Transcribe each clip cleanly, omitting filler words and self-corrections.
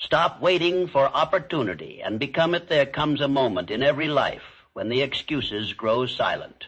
Stop waiting for opportunity and become it. There comes a moment in every life when the excuses grow silent,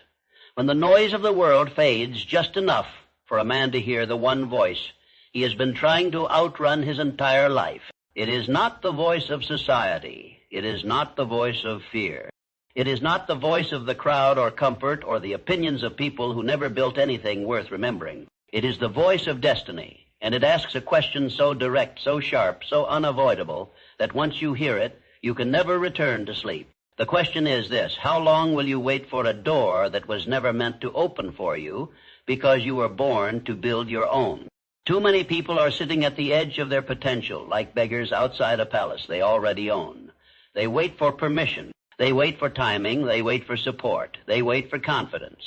when the noise of the world fades just enough for a man to hear the one voice he has been trying to outrun his entire life. It is not the voice of society. It is not the voice of fear. It is not the voice of the crowd or comfort or the opinions of people who never built anything worth remembering. It is the voice of destiny, and it asks a question so direct, so sharp, so unavoidable that once you hear it, you can never return to sleep. The question is this: how long will you wait for a door that was never meant to open for you because you were born to build your own? Too many people are sitting at the edge of their potential, like beggars outside a palace they already own. They wait for permission. They wait for timing. They wait for support. They wait for confidence.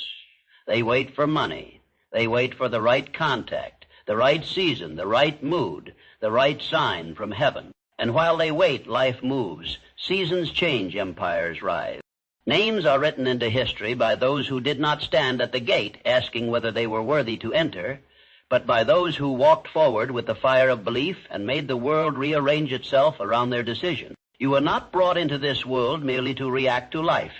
They wait for money. They wait for the right contact, the right season, the right mood, the right sign from heaven. And while they wait, life moves. Seasons change, empires rise. Names are written into history by those who did not stand at the gate asking whether they were worthy to enter, but by those who walked forward with the fire of belief and made the world rearrange itself around their decision. You were not brought into this world merely to react to life.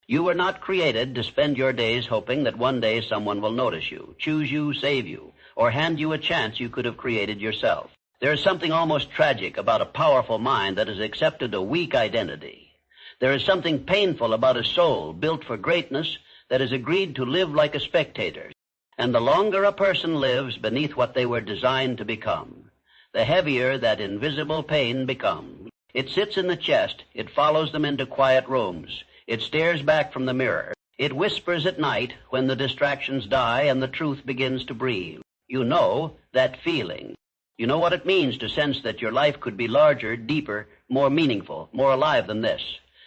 You were not created to spend your days hoping that one day someone will notice you, choose you, save you, or hand you a chance you could have created yourself. There is something almost tragic about a powerful mind that has accepted a weak identity. There is something painful about a soul built for greatness that has agreed to live like a spectator. And the longer a person lives beneath what they were designed to become, the heavier that invisible pain becomes. It sits in the chest. It follows them into quiet rooms. It stares back from the mirror. It whispers at night when the distractions die and the truth begins to breathe. You know that feeling. You know what it means to sense that your life could be larger, deeper, more meaningful, more alive than this.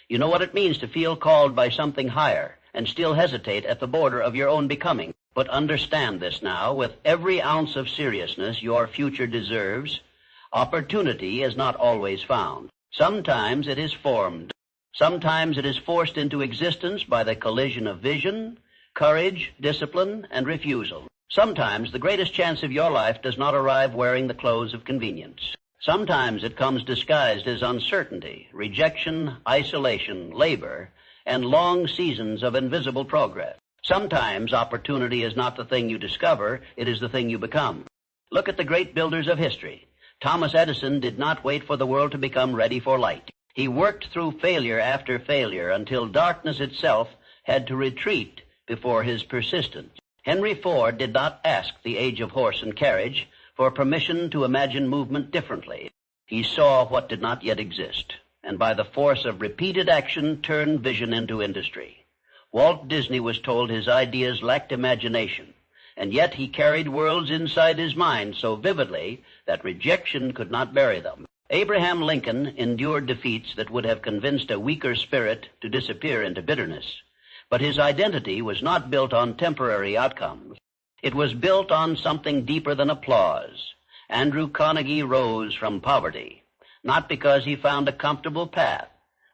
You know what it means to feel called by something higher and still hesitate at the border of your own becoming. But understand this now, with every ounce of seriousness your future deserves, opportunity is not always found. Sometimes it is formed. Sometimes it is forced into existence by the collision of vision, courage, discipline, and refusal. Sometimes the greatest chance of your life does not arrive wearing the clothes of convenience. Sometimes it comes disguised as uncertainty, rejection, isolation, labor, and long seasons of invisible progress. Sometimes opportunity is not the thing you discover, it is the thing you become. Look at the great builders of history. Thomas Edison did not wait for the world to become ready for light. He worked through failure after failure until darkness itself had to retreat before his persistence. Henry Ford did not ask the age of horse and carriage for permission to imagine movement differently. He saw what did not yet exist, and by the force of repeated action turned vision into industry. Walt Disney was told his ideas lacked imagination, and yet he carried worlds inside his mind so vividly that rejection could not bury them. Abraham Lincoln endured defeats that would have convinced a weaker spirit to disappear into bitterness, but his identity was not built on temporary outcomes. It was built on something deeper than applause. Andrew Carnegie rose from poverty, not because he found a comfortable path,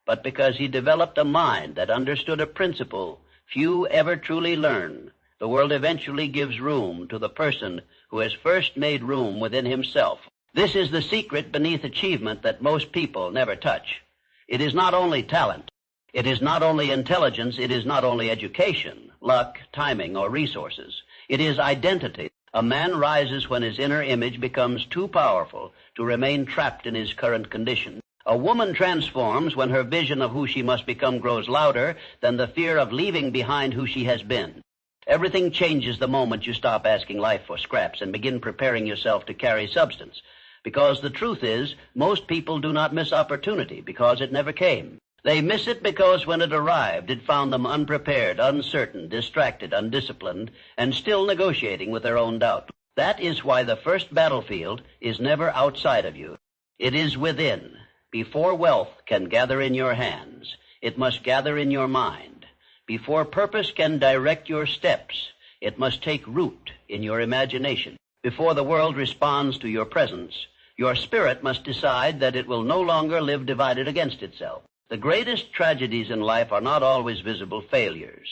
but because he developed a mind that understood a principle few ever truly learn. The world eventually gives room to the person who has first made room within himself. This is the secret beneath achievement that most people never touch. It is not only talent. It is not only intelligence. It is not only education, luck, timing, or resources. It is identity. A man rises when his inner image becomes too powerful to remain trapped in his current condition. A woman transforms when her vision of who she must become grows louder than the fear of leaving behind who she has been. Everything changes the moment you stop asking life for scraps and begin preparing yourself to carry substance. Because the truth is, most people do not miss opportunity because it never came. They miss it because when it arrived, it found them unprepared, uncertain, distracted, undisciplined, and still negotiating with their own doubt. That is why the first battlefield is never outside of you. It is within. Before wealth can gather in your hands, it must gather in your mind. Before purpose can direct your steps, it must take root in your imagination. Before the world responds to your presence, your spirit must decide that it will no longer live divided against itself. The greatest tragedies in life are not always visible failures.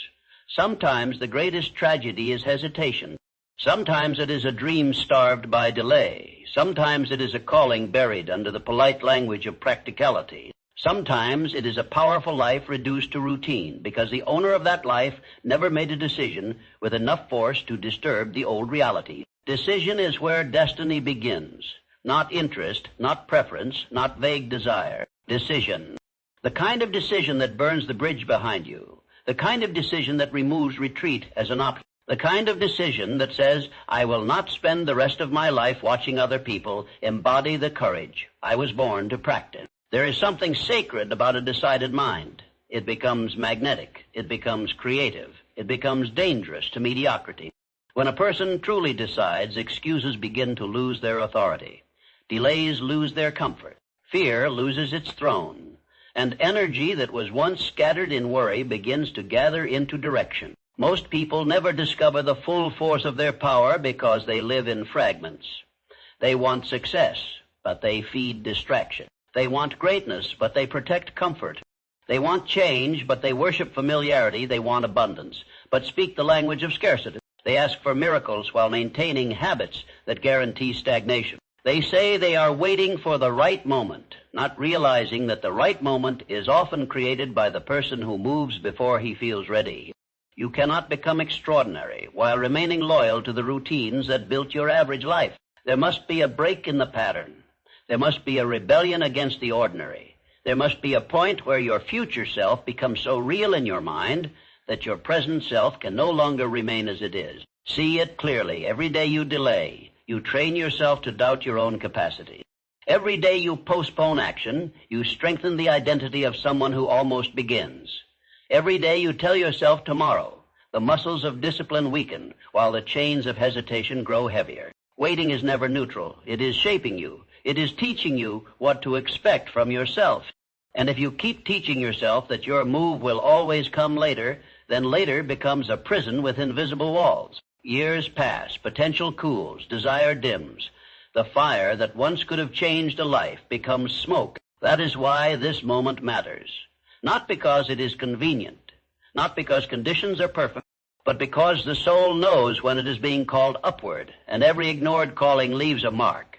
Sometimes the greatest tragedy is hesitation. Sometimes it is a dream starved by delay. Sometimes it is a calling buried under the polite language of practicality. Sometimes it is a powerful life reduced to routine because the owner of that life never made a decision with enough force to disturb the old reality. Decision is where destiny begins. Not interest, not preference, not vague desire. Decision. The kind of decision that burns the bridge behind you. The kind of decision that removes retreat as an option. The kind of decision that says, I will not spend the rest of my life watching other people embody the courage I was born to practice. There is something sacred about a decided mind. It becomes magnetic. It becomes creative. It becomes dangerous to mediocrity. When a person truly decides, excuses begin to lose their authority. Delays lose their comfort. Fear loses its throne. And energy that was once scattered in worry begins to gather into direction. Most people never discover the full force of their power because they live in fragments. They want success, but they feed distraction. They want greatness, but they protect comfort. They want change, but they worship familiarity. They want abundance, but speak the language of scarcity. They ask for miracles while maintaining habits that guarantee stagnation. They say they are waiting for the right moment, not realizing that the right moment is often created by the person who moves before he feels ready. You cannot become extraordinary while remaining loyal to the routines that built your average life. There must be a break in the pattern. There must be a rebellion against the ordinary. There must be a point where your future self becomes so real in your mind that your present self can no longer remain as it is. See it clearly. Every day you delay, you train yourself to doubt your own capacity. Every day you postpone action, you strengthen the identity of someone who almost begins. Every day you tell yourself tomorrow. The muscles of discipline weaken while the chains of hesitation grow heavier. Waiting is never neutral. It is shaping you. It is teaching you what to expect from yourself. And if you keep teaching yourself that your move will always come later, then later becomes a prison with invisible walls. Years pass, potential cools, desire dims. The fire that once could have changed a life becomes smoke. That is why this moment matters. Not because it is convenient, not because conditions are perfect, but because the soul knows when it is being called upward, and every ignored calling leaves a mark.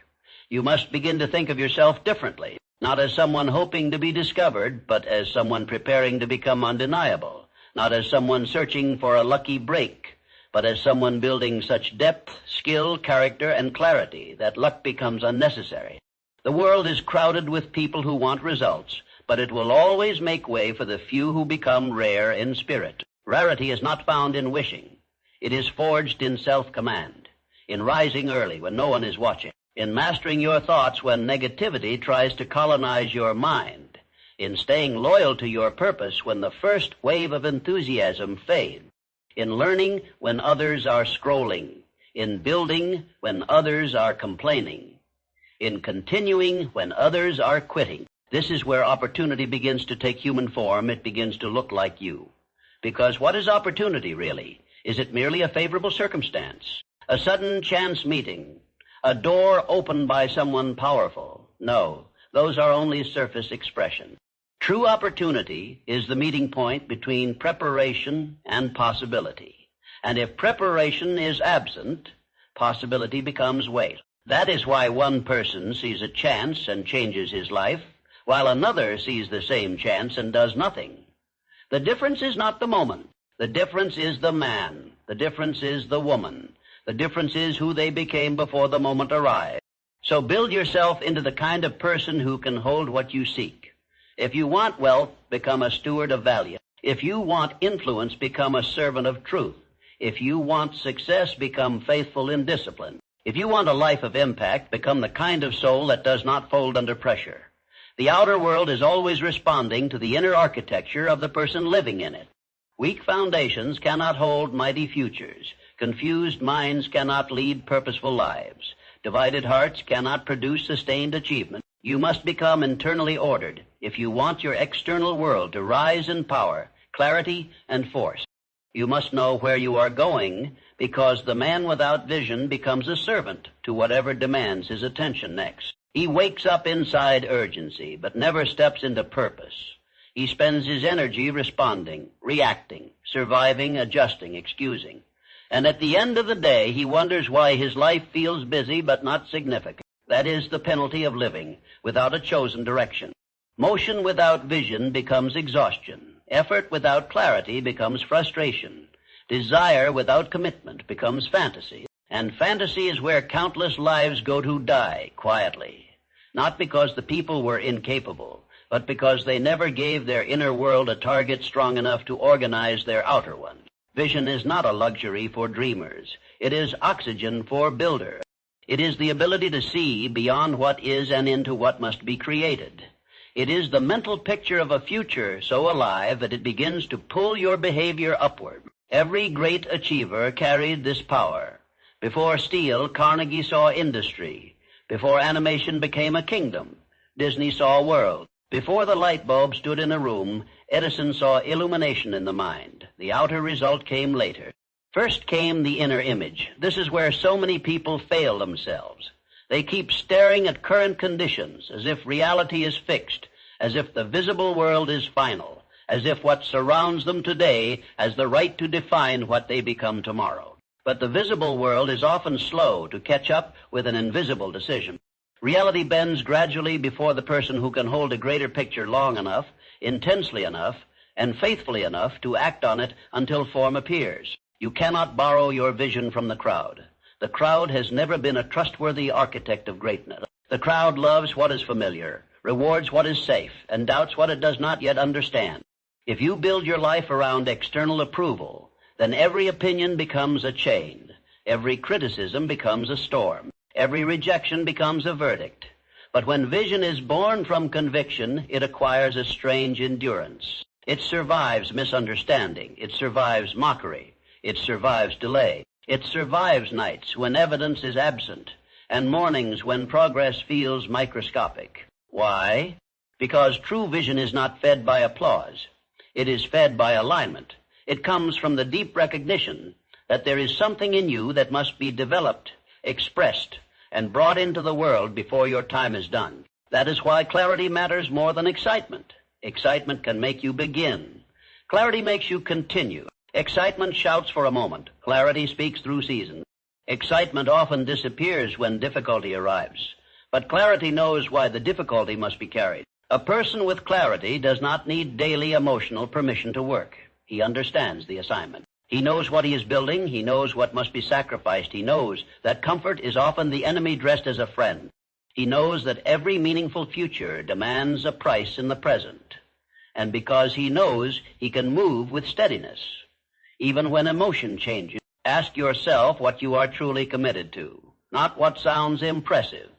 You must begin to think of yourself differently, not as someone hoping to be discovered, but as someone preparing to become undeniable, not as someone searching for a lucky break, but as someone building such depth, skill, character, and clarity that luck becomes unnecessary. The world is crowded with people who want results, but it will always make way for the few who become rare in spirit. Rarity is not found in wishing. It is forged in self-command, in rising early when no one is watching, in mastering your thoughts when negativity tries to colonize your mind, in staying loyal to your purpose when the first wave of enthusiasm fades, in learning when others are scrolling, in building when others are complaining, in continuing when others are quitting. This is where opportunity begins to take human form. It begins to look like you. Because what is opportunity really? Is it merely a favorable circumstance? A sudden chance meeting? A door opened by someone powerful? No, those are only surface expressions. True opportunity is the meeting point between preparation and possibility. And if preparation is absent, possibility becomes waste. That is why one person sees a chance and changes his life, while another sees the same chance and does nothing. The difference is not the moment. The difference is the man. The difference is the woman. The difference is who they became before the moment arrived. So build yourself into the kind of person who can hold what you seek. If you want wealth, become a steward of value. If you want influence, become a servant of truth. If you want success, become faithful in discipline. If you want a life of impact, become the kind of soul that does not fold under pressure. The outer world is always responding to the inner architecture of the person living in it. Weak foundations cannot hold mighty futures. Confused minds cannot lead purposeful lives. Divided hearts cannot produce sustained achievement. You must become internally ordered if you want your external world to rise in power, clarity, and force. You must know where you are going, because the man without vision becomes a servant to whatever demands his attention next. He wakes up inside urgency, but never steps into purpose. He spends his energy responding, reacting, surviving, adjusting, excusing. And at the end of the day, he wonders why his life feels busy but not significant. That is the penalty of living without a chosen direction. Motion without vision becomes exhaustion. Effort without clarity becomes frustration. Desire without commitment becomes fantasy. And fantasy is where countless lives go to die quietly. Not because the people were incapable, but because they never gave their inner world a target strong enough to organize their outer one. Vision is not a luxury for dreamers. It is oxygen for builders. It is the ability to see beyond what is and into what must be created. It is the mental picture of a future so alive that it begins to pull your behavior upward. Every great achiever carried this power. Before steel, Carnegie saw industry. Before animation became a kingdom, Disney saw a world. Before the light bulb stood in a room, Edison saw illumination in the mind. The outer result came later. First came the inner image. This is where so many people fail themselves. They keep staring at current conditions as if reality is fixed, as if the visible world is final, as if what surrounds them today has the right to define what they become tomorrow. But the visible world is often slow to catch up with an invisible decision. Reality bends gradually before the person who can hold a greater picture long enough, intensely enough, and faithfully enough to act on it until form appears. You cannot borrow your vision from the crowd. The crowd has never been a trustworthy architect of greatness. The crowd loves what is familiar, rewards what is safe, and doubts what it does not yet understand. If you build your life around external approval, then every opinion becomes a chain. Every criticism becomes a storm. Every rejection becomes a verdict. But when vision is born from conviction, it acquires a strange endurance. It survives misunderstanding. It survives mockery. It survives delay. It survives nights when evidence is absent and mornings when progress feels microscopic. Why? Because true vision is not fed by applause. It is fed by alignment. It comes from the deep recognition that there is something in you that must be developed, expressed, and brought into the world before your time is done. That is why clarity matters more than excitement. Excitement can make you begin. Clarity makes you continue. Excitement shouts for a moment. Clarity speaks through seasons. Excitement often disappears when difficulty arrives. But clarity knows why the difficulty must be carried. A person with clarity does not need daily emotional permission to work. He understands the assignment. He knows what he is building. He knows what must be sacrificed. He knows that comfort is often the enemy dressed as a friend. He knows that every meaningful future demands a price in the present. And because he knows, he can move with steadiness. Even when emotion changes, ask yourself what you are truly committed to, not what sounds impressive,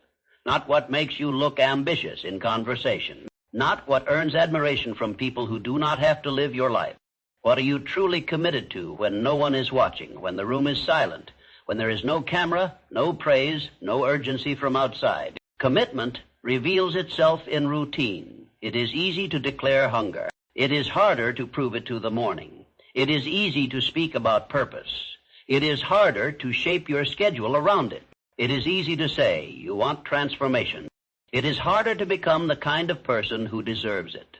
not what makes you look ambitious in conversation, not what earns admiration from people who do not have to live your life. What are you truly committed to when no one is watching, when the room is silent, when there is no camera, no praise, no urgency from outside? Commitment reveals itself in routine. It is easy to declare hunger. It is harder to prove it to the morning. It is easy to speak about purpose. It is harder to shape your schedule around it. It is easy to say you want transformation. It is harder to become the kind of person who deserves it.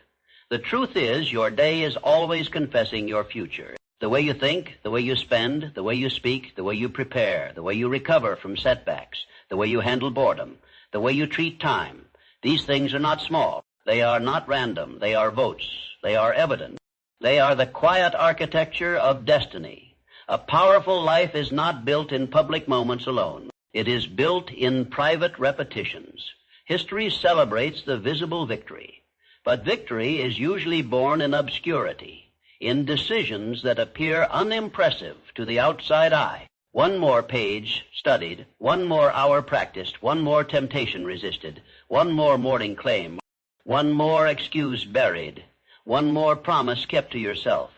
The truth is, your day is always confessing your future. The way you think, the way you spend, the way you speak, the way you prepare, the way you recover from setbacks, the way you handle boredom, the way you treat time. These things are not small. They are not random. They are votes. They are evidence. They are the quiet architecture of destiny. A powerful life is not built in public moments alone. It is built in private repetitions. History celebrates the visible victory. But victory is usually born in obscurity, in decisions that appear unimpressive to the outside eye. One more page studied, one more hour practiced, one more temptation resisted, one more morning claim, one more excuse buried, one more promise kept to yourself.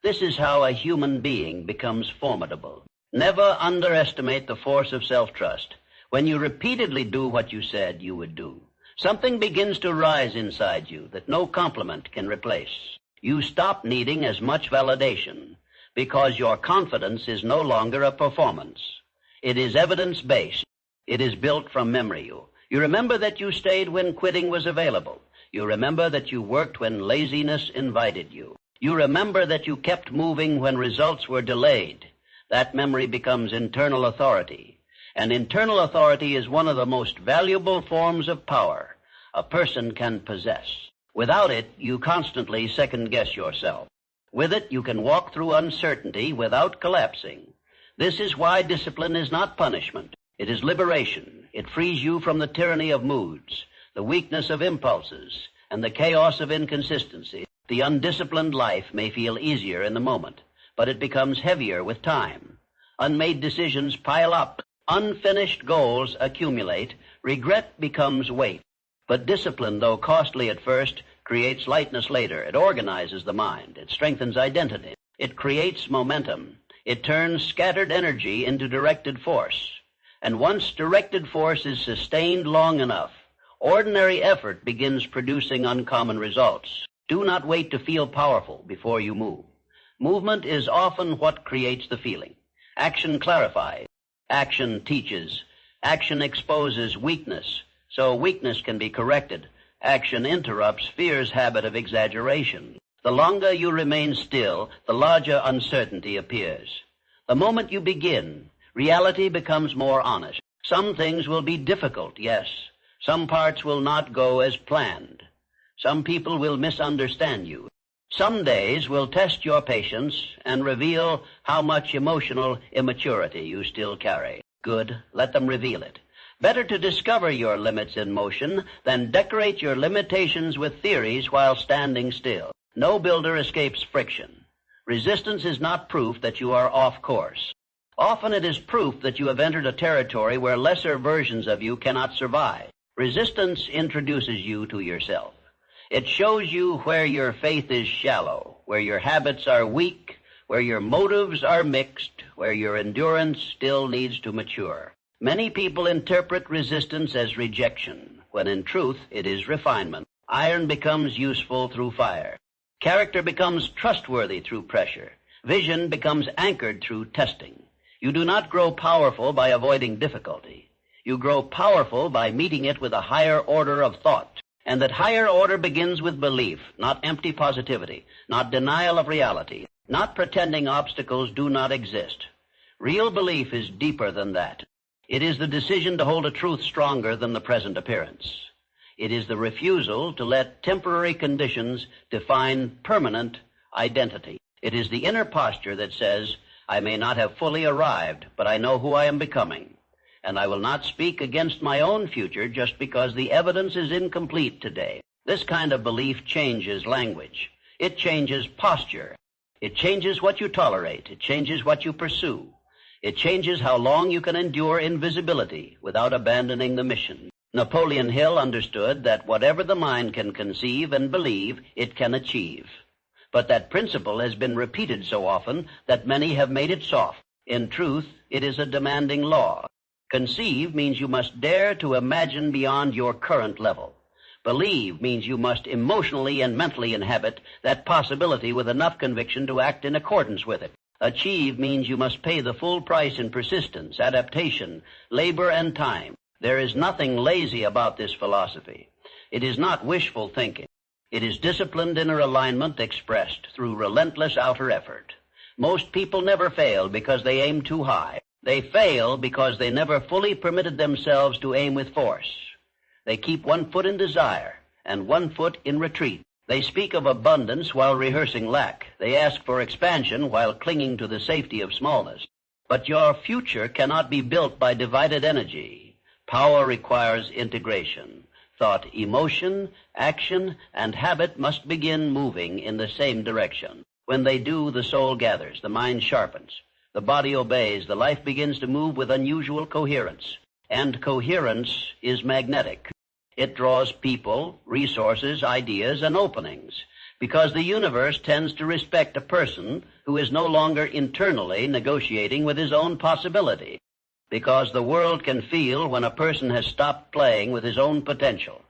This is how a human being becomes formidable. Never underestimate the force of self-trust. When you repeatedly do what you said you would do, something begins to rise inside you that no compliment can replace. You stop needing as much validation because your confidence is no longer a performance. It is evidence-based. It is built from memory. You remember that you stayed when quitting was available. You remember that you worked when laziness invited you. You remember that you kept moving when results were delayed. That memory becomes internal authority. And internal authority is one of the most valuable forms of power a person can possess. Without it, you constantly second-guess yourself. With it, you can walk through uncertainty without collapsing. This is why discipline is not punishment. It is liberation. It frees you from the tyranny of moods, the weakness of impulses, and the chaos of inconsistency. The undisciplined life may feel easier in the moment, but it becomes heavier with time. Unmade decisions pile up. Unfinished goals accumulate. Regret becomes weight. But discipline, though costly at first, creates lightness later. It organizes the mind. It strengthens identity. It creates momentum. It turns scattered energy into directed force. And once directed force is sustained long enough, ordinary effort begins producing uncommon results. Do not wait to feel powerful before you move. Movement is often what creates the feeling. Action clarifies. Action teaches. Action exposes weakness, so weakness can be corrected. Action interrupts fear's habit of exaggeration. The longer you remain still, the larger uncertainty appears. The moment you begin, reality becomes more honest. Some things will be difficult, yes. Some parts will not go as planned. Some people will misunderstand you. Some days will test your patience and reveal how much emotional immaturity you still carry. Good, let them reveal it. Better to discover your limits in motion than decorate your limitations with theories while standing still. No builder escapes friction. Resistance is not proof that you are off course. Often it is proof that you have entered a territory where lesser versions of you cannot survive. Resistance introduces you to yourself. It shows you where your faith is shallow, where your habits are weak, where your motives are mixed, where your endurance still needs to mature. Many people interpret resistance as rejection, when in truth it is refinement. Iron becomes useful through fire. Character becomes trustworthy through pressure. Vision becomes anchored through testing. You do not grow powerful by avoiding difficulty. You grow powerful by meeting it with a higher order of thought. And that higher order begins with belief, not empty positivity, not denial of reality, not pretending obstacles do not exist. Real belief is deeper than that. It is the decision to hold a truth stronger than the present appearance. It is the refusal to let temporary conditions define permanent identity. It is the inner posture that says, I may not have fully arrived, but I know who I am becoming. And I will not speak against my own future just because the evidence is incomplete today. This kind of belief changes language. It changes posture. It changes what you tolerate. It changes what you pursue. It changes how long you can endure invisibility without abandoning the mission. Napoleon Hill understood that whatever the mind can conceive and believe, it can achieve. But that principle has been repeated so often that many have made it soft. In truth, it is a demanding law. Conceive means you must dare to imagine beyond your current level. Believe means you must emotionally and mentally inhabit that possibility with enough conviction to act in accordance with it. Achieve means you must pay the full price in persistence, adaptation, labor, and time. There is nothing lazy about this philosophy. It is not wishful thinking. It is disciplined inner alignment expressed through relentless outer effort. Most people never fail because they aim too high. They fail because they never fully permitted themselves to aim with force. They keep one foot in desire and one foot in retreat. They speak of abundance while rehearsing lack. They ask for expansion while clinging to the safety of smallness. But your future cannot be built by divided energy. Power requires integration. Thought, emotion, action, and habit must begin moving in the same direction. When they do, the soul gathers, the mind sharpens. The body obeys. The life begins to move with unusual coherence. And coherence is magnetic. It draws people, resources, ideas, and openings, because the universe tends to respect a person who is no longer internally negotiating with his own possibility, because the world can feel when a person has stopped playing with his own potential.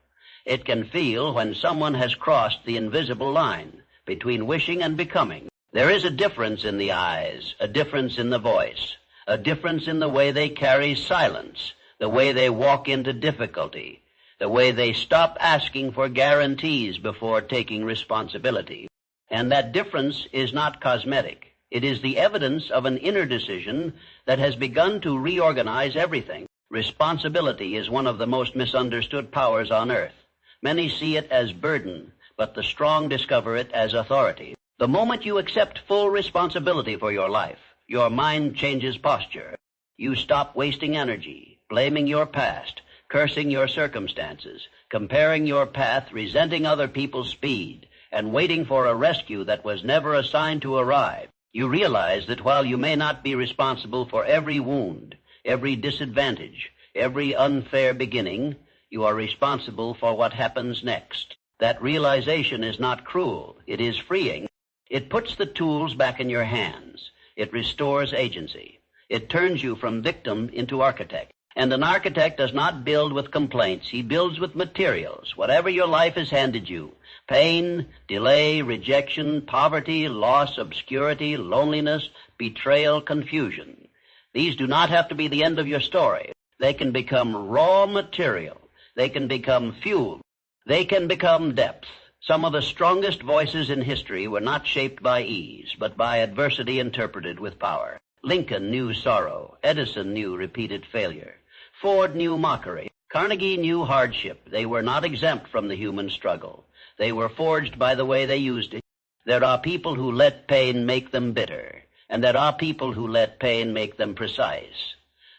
It can feel when someone has crossed the invisible line between wishing and becoming. There is a difference in the eyes, a difference in the voice, a difference in the way they carry silence, the way they walk into difficulty, the way they stop asking for guarantees before taking responsibility. And that difference is not cosmetic. It is the evidence of an inner decision that has begun to reorganize everything. Responsibility is one of the most misunderstood powers on earth. Many see it as burden, but the strong discover it as authority. The moment you accept full responsibility for your life, your mind changes posture. You stop wasting energy, blaming your past, cursing your circumstances, comparing your path, resenting other people's speed, and waiting for a rescue that was never assigned to arrive. You realize that while you may not be responsible for every wound, every disadvantage, every unfair beginning, you are responsible for what happens next. That realization is not cruel. It is freeing. It puts the tools back in your hands. It restores agency. It turns you from victim into architect. And an architect does not build with complaints. He builds with materials. Whatever your life has handed you, pain, delay, rejection, poverty, loss, obscurity, loneliness, betrayal, confusion. These do not have to be the end of your story. They can become raw material. They can become fuel. They can become depth. Some of the strongest voices in history were not shaped by ease, but by adversity interpreted with power. Lincoln knew sorrow. Edison knew repeated failure. Ford knew mockery. Carnegie knew hardship. They were not exempt from the human struggle. They were forged by the way they used it. There are people who let pain make them bitter, and there are people who let pain make them precise.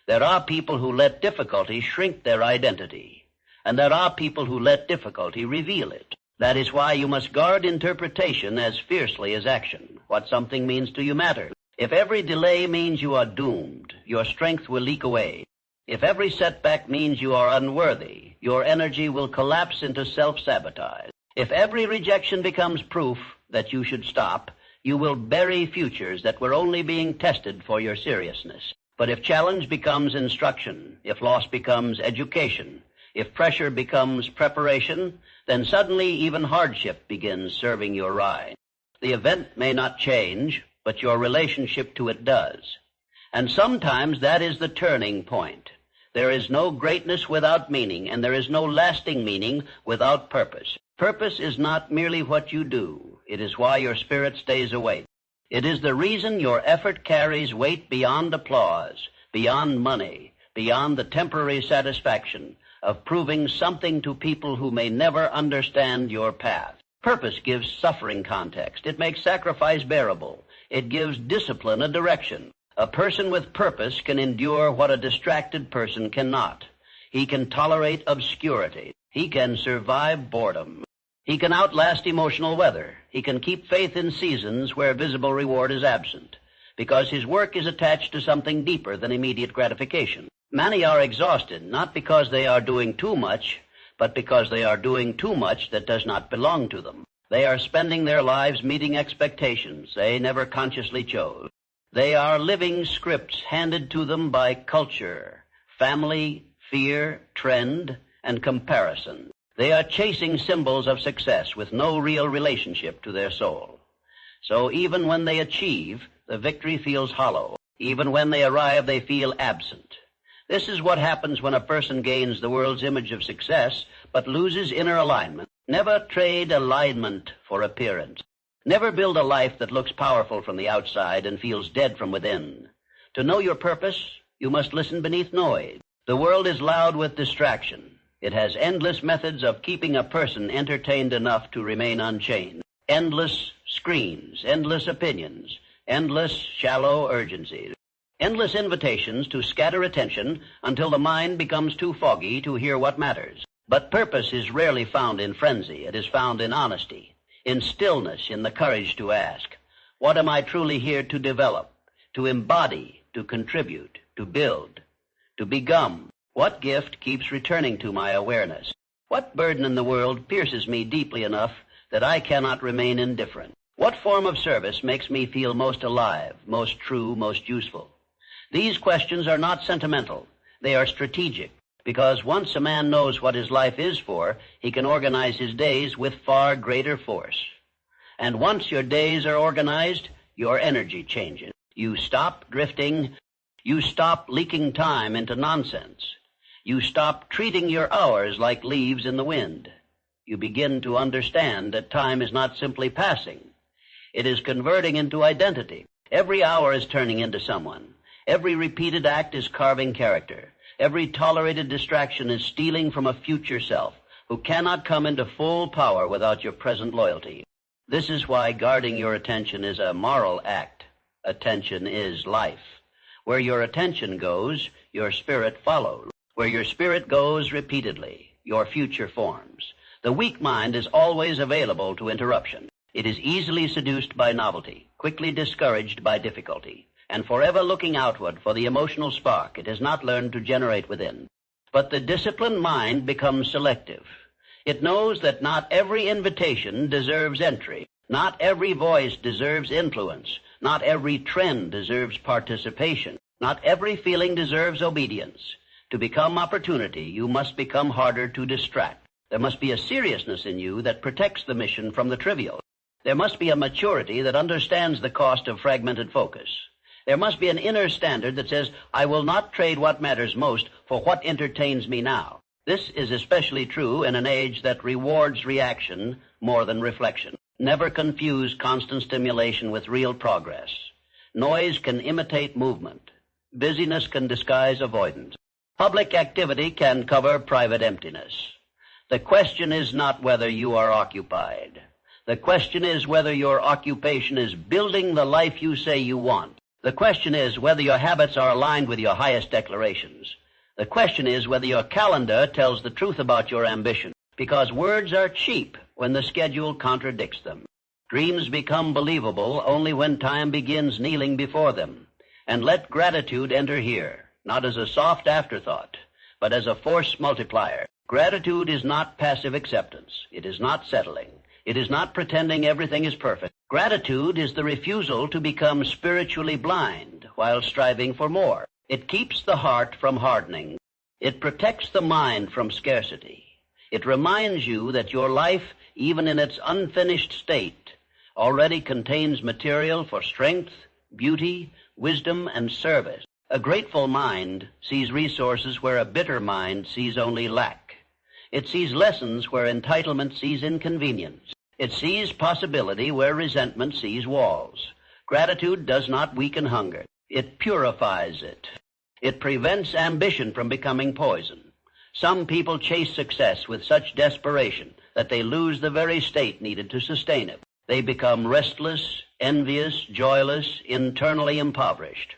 There are people who let difficulty shrink their identity, and there are people who let difficulty reveal it. That is why you must guard interpretation as fiercely as action. What something means to you matters. If every delay means you are doomed, your strength will leak away. If every setback means you are unworthy, your energy will collapse into self-sabotage. If every rejection becomes proof that you should stop, you will bury futures that were only being tested for your seriousness. But if challenge becomes instruction, if loss becomes education, if pressure becomes preparation, then suddenly even hardship begins serving your ride. The event may not change, but your relationship to it does. And sometimes that is the turning point. There is no greatness without meaning, and there is no lasting meaning without purpose. Purpose is not merely what you do. It is why your spirit stays awake. It is the reason your effort carries weight beyond applause, beyond money, beyond the temporary satisfaction of proving something to people who may never understand your path. Purpose gives suffering context. It makes sacrifice bearable. It gives discipline a direction. A person with purpose can endure what a distracted person cannot. He can tolerate obscurity. He can survive boredom. He can outlast emotional weather. He can keep faith in seasons where visible reward is absent, because his work is attached to something deeper than immediate gratification. Many are exhausted, not because they are doing too much, but because they are doing too much that does not belong to them. They are spending their lives meeting expectations they never consciously chose. They are living scripts handed to them by culture, family, fear, trend, and comparison. They are chasing symbols of success with no real relationship to their soul. So even when they achieve, the victory feels hollow. Even when they arrive, they feel absent. This is what happens when a person gains the world's image of success, but loses inner alignment. Never trade alignment for appearance. Never build a life that looks powerful from the outside and feels dead from within. To know your purpose, you must listen beneath noise. The world is loud with distraction. It has endless methods of keeping a person entertained enough to remain unchanged. Endless screens, endless opinions, endless shallow urgencies. Endless invitations to scatter attention until the mind becomes too foggy to hear what matters. But purpose is rarely found in frenzy. It is found in honesty, in stillness, in the courage to ask, what am I truly here to develop, to embody, to contribute, to build, to become? What gift keeps returning to my awareness? What burden in the world pierces me deeply enough that I cannot remain indifferent? What form of service makes me feel most alive, most true, most useful? These questions are not sentimental. They are strategic, because once a man knows what his life is for, he can organize his days with far greater force. And once your days are organized, your energy changes. You stop drifting. You stop leaking time into nonsense. You stop treating your hours like leaves in the wind. You begin to understand that time is not simply passing. It is converting into identity. Every hour is turning into someone. Every repeated act is carving character. Every tolerated distraction is stealing from a future self who cannot come into full power without your present loyalty. This is why guarding your attention is a moral act. Attention is life. Where your attention goes, your spirit follows. Where your spirit goes repeatedly, your future forms. The weak mind is always available to interruption. It is easily seduced by novelty, quickly discouraged by difficulty, and forever looking outward for the emotional spark it has not learned to generate within. But the disciplined mind becomes selective. It knows that not every invitation deserves entry. Not every voice deserves influence. Not every trend deserves participation. Not every feeling deserves obedience. To become opportunity, you must become harder to distract. There must be a seriousness in you that protects the mission from the trivial. There must be a maturity that understands the cost of fragmented focus. There must be an inner standard that says, I will not trade what matters most for what entertains me now. This is especially true in an age that rewards reaction more than reflection. Never confuse constant stimulation with real progress. Noise can imitate movement. Busyness can disguise avoidance. Public activity can cover private emptiness. The question is not whether you are occupied. The question is whether your occupation is building the life you say you want. The question is whether your habits are aligned with your highest declarations. The question is whether your calendar tells the truth about your ambition, because words are cheap when the schedule contradicts them. Dreams become believable only when time begins kneeling before them. And let gratitude enter here, not as a soft afterthought, but as a force multiplier. Gratitude is not passive acceptance. It is not settling. It is not pretending everything is perfect. Gratitude is the refusal to become spiritually blind while striving for more. It keeps the heart from hardening. It protects the mind from scarcity. It reminds you that your life, even in its unfinished state, already contains material for strength, beauty, wisdom, and service. A grateful mind sees resources where a bitter mind sees only lack. It sees lessons where entitlement sees inconvenience. It sees possibility where resentment sees walls. Gratitude does not weaken hunger. It purifies it. It prevents ambition from becoming poison. Some people chase success with such desperation that they lose the very state needed to sustain it. They become restless, envious, joyless, internally impoverished.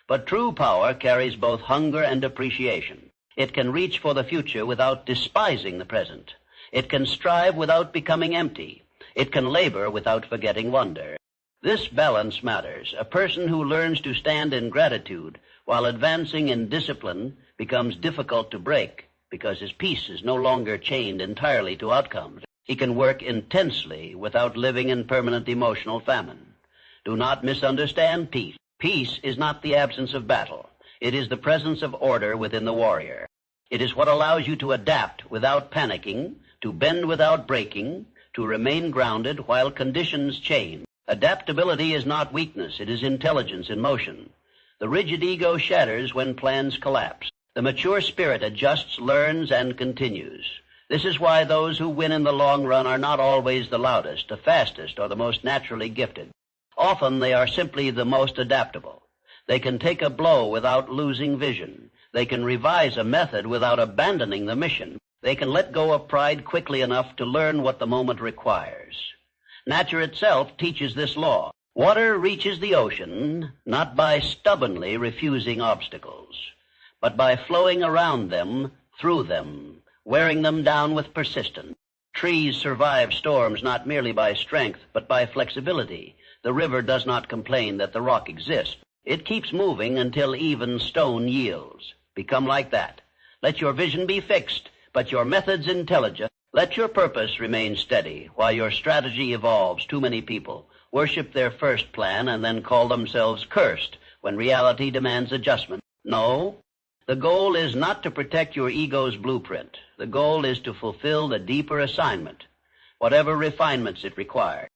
But true power carries both hunger and appreciation. It can reach for the future without despising the present. It can strive without becoming empty. It can labor without forgetting wonder. This balance matters. A person who learns to stand in gratitude while advancing in discipline becomes difficult to break because his peace is no longer chained entirely to outcomes. He can work intensely without living in permanent emotional famine. Do not misunderstand peace. Peace is not the absence of battle. It is the presence of order within the warrior. It is what allows you to adapt without panicking, to bend without breaking, to remain grounded while conditions change. Adaptability is not weakness. It is intelligence in motion. The rigid ego shatters when plans collapse. The mature spirit adjusts, learns, and continues. This is why those who win in the long run are not always the loudest, the fastest, or the most naturally gifted. Often they are simply the most adaptable. They can take a blow without losing vision. They can revise a method without abandoning the mission. They can let go of pride quickly enough to learn what the moment requires. Nature itself teaches this law. Water reaches the ocean not by stubbornly refusing obstacles, but by flowing around them, through them, wearing them down with persistence. Trees survive storms not merely by strength, but by flexibility. The river does not complain that the rock exists. It keeps moving until even stone yields. Become like that. Let your vision be fixed, but your methods intelligent. Let your purpose remain steady while your strategy evolves. Too many people worship their first plan and then call themselves cursed when reality demands adjustment. No, the goal is not to protect your ego's blueprint. The goal is to fulfill the deeper assignment, whatever refinements it requires.